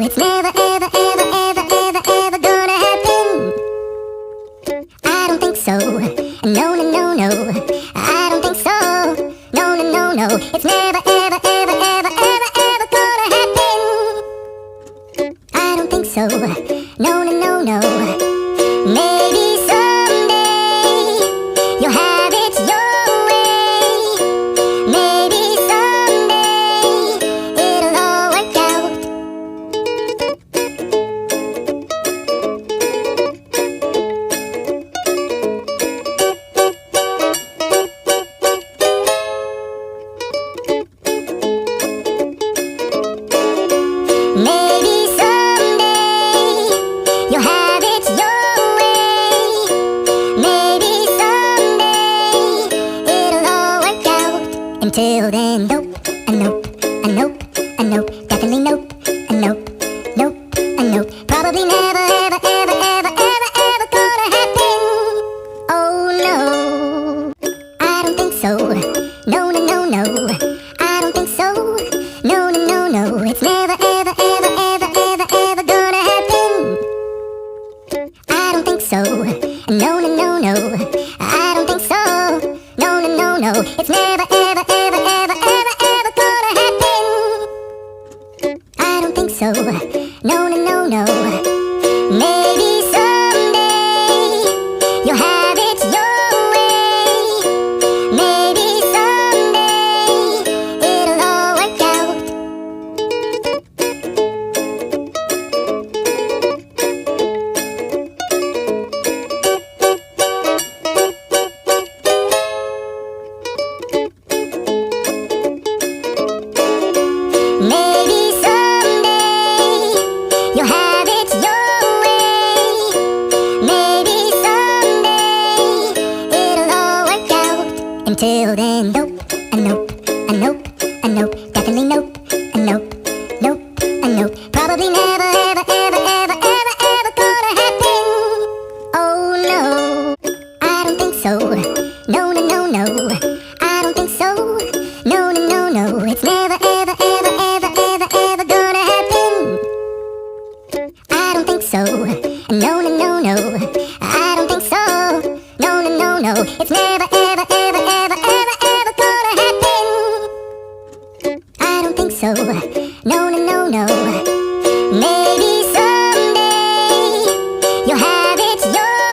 it's never, ever, ever, ever, ever, ever gonna happen. I don't think so. No, no, no, no. I don't think so. No, no, no, no. It's never, ever, ever, ever, ever, ever gonna happen. I don't think so. No, no, no, no. Maybe someday you'll have it your way. Maybe someday it'll all work out. Maybe someday you'll have it your way. Maybe someday it'll all work out. Until then, nope, a nope, a nope, a nope, definitely nope, a nope, nope, a nope. Probably never, ever, ever, ever, ever, ever gonna happen. Oh no, I don't think so. No, no, no, no. I don't think so. No, no, no, no. It's never, ever, ever, ever, ever, ever gonna happen. I don't think so. No, no, no, no. I don't think so. No, no, no, no. It's never, ever, ever, ever, ever, ever gonna happen. I don't think so. No, no, no, no. Maybe someday you'll have it your way. Maybe someday it'll all work out. Maybe someday you'll have it your way. Maybe someday it'll all work out. Until then, nope, a nope, a nope, a nope, definitely nope, a nope, nope, a nope. Probably never, ever, ever, ever, ever, ever gonna happen. Oh no, I don't think so. No, no, no, no. I don't think so. No, no, no, no. It's never, ever, ever, ever, ever, ever gonna happen. I don't think so. No, no, no, no. I don't think so. No, no, no, no. It's never